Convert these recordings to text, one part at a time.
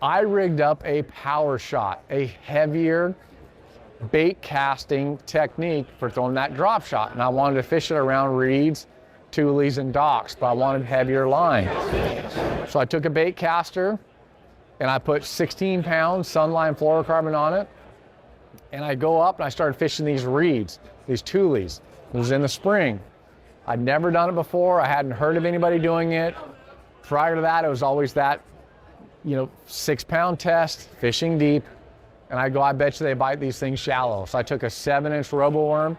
I rigged up a power shot, a heavier bait casting technique for throwing that drop shot. And I wanted to fish it around reeds, tulies, and docks, but I wanted heavier line. So I took a bait caster and I put 16 pounds sunline fluorocarbon on it. And I go up and I started fishing these reeds, these tulies. It was in the spring. I'd never done it before. I hadn't heard of anybody doing it. Prior to that, it was always that, 6-pound test, fishing deep. And I go, I bet you they bite these things shallow. So I took a 7-inch roboworm.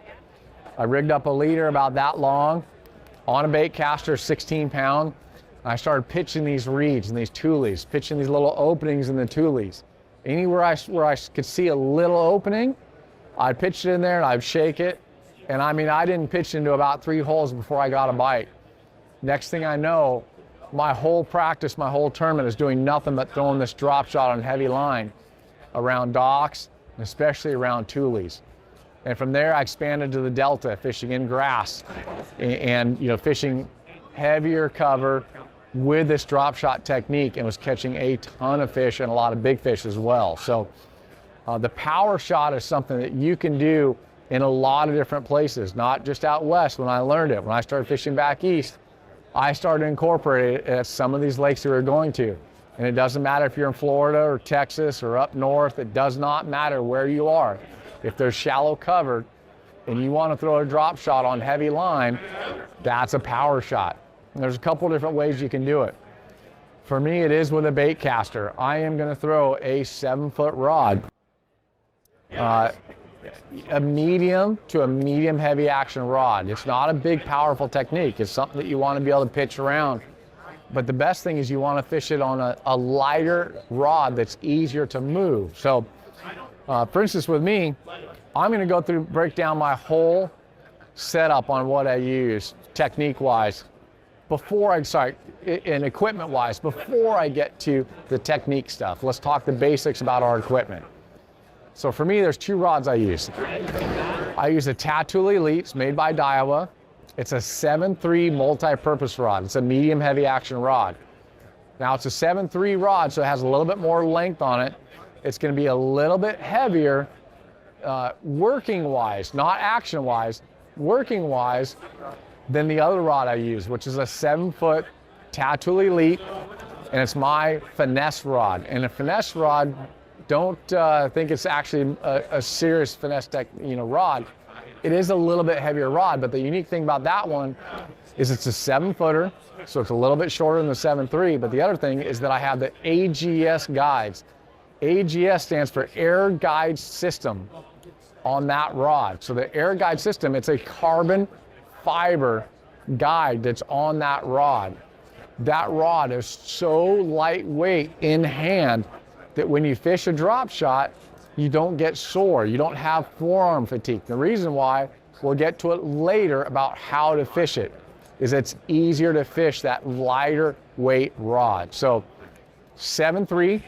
I rigged up a leader about that long on a bait caster, 16 pound. And I started pitching these reeds and these tulies, pitching these little openings in the tulies. Anywhere where I could see a little opening, I'd pitch it in there and I'd shake it. And I didn't pitch into about 3 holes before I got a bite. Next thing I know, my whole practice, my whole tournament is doing nothing but throwing this drop shot on heavy line around docks, and especially around tulies. And from there, I expanded to the Delta, fishing in grass and fishing heavier cover with this drop shot technique, and was catching a ton of fish and a lot of big fish as well. So the power shot is something that you can do in a lot of different places, not just out west when I learned it. When I started fishing back east, I started to incorporate it at some of these lakes that we're going to. And it doesn't matter if you're in Florida or Texas or up north, it does not matter where you are. If there's shallow cover and you want to throw a drop shot on heavy line, that's a power shot. And there's a couple different ways you can do it. For me, it is with a bait caster. I am going to throw a 7-foot rod, a medium to a medium heavy action rod. It's not a big, powerful technique. It's something that you want to be able to pitch around. But the best thing is you want to fish it on a lighter rod that's easier to move. So, for instance, with me, I'm going to break down my whole setup on what I use technique-wise and equipment-wise before I get to the technique stuff. Let's talk the basics about our equipment. So for me, there's 2 rods I use. I use a Tattoo Elite made by Daiwa. It's a 7.3 multi-purpose rod. It's a medium heavy action rod. Now it's a 7.3 rod, so it has a little bit more length on it. It's going to be a little bit heavier working-wise, not action-wise, working-wise than the other rod I use, which is a 7-foot Tattoo Elite, and it's my Finesse rod. And a Finesse rod, don't think it's actually a serious Finesse rod. It is a little bit heavier rod, but the unique thing about that one is it's a 7-footer, so it's a little bit shorter than the 7.3, but the other thing is that I have the AGS guides. AGS stands for Air Guide System on that rod. So the Air Guide System, it's a carbon fiber guide that's on that rod. That rod is so lightweight in hand that when you fish a drop shot, you don't get sore. You don't have forearm fatigue. The reason why, we'll get to it later about how to fish it, is it's easier to fish that lighter weight rod. So 7.3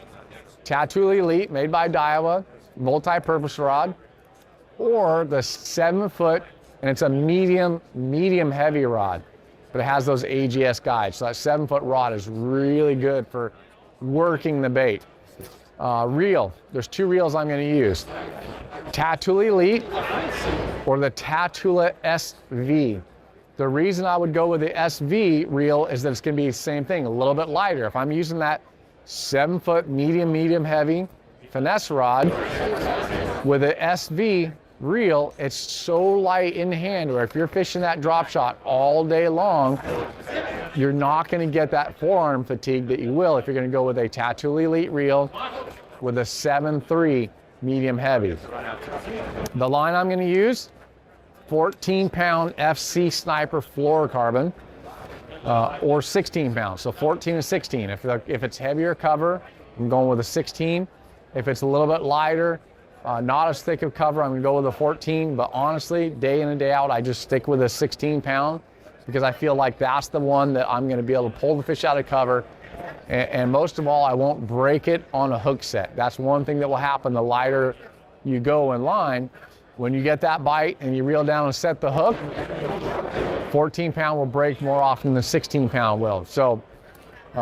Tattoo Elite made by Daiwa, multi-purpose rod, or the 7-foot, and it's a medium heavy rod, but it has those AGS guides. So that 7-foot rod is really good for working the bait. Reel, there's 2 reels I'm going to use. Tattoo Elite or the Tatula SV. The reason I would go with the SV reel is that it's going to be the same thing, a little bit lighter. If I'm using that 7-foot medium heavy Finesse rod with the SV reel, it's so light in hand where if you're fishing that drop shot all day long, you're not going to get that forearm fatigue that you will if you're going to go with a Tattoo Elite reel with a 7.3 medium heavy. The line I'm going to use, 14-pound FC Sniper fluorocarbon, or 16 pounds, so 14 and 16. If it's heavier cover, I'm going with a 16. If it's a little bit lighter, not as thick of cover, I'm going to go with a 14. But honestly, day in and day out, I just stick with a 16-pound because I feel like that's the one that I'm going to be able to pull the fish out of cover. And most of all, I won't break it on a hook set. That's one thing that will happen the lighter you go in line. When you get that bite and you reel down and set the hook, 14-pound will break more often than 16-pound will. So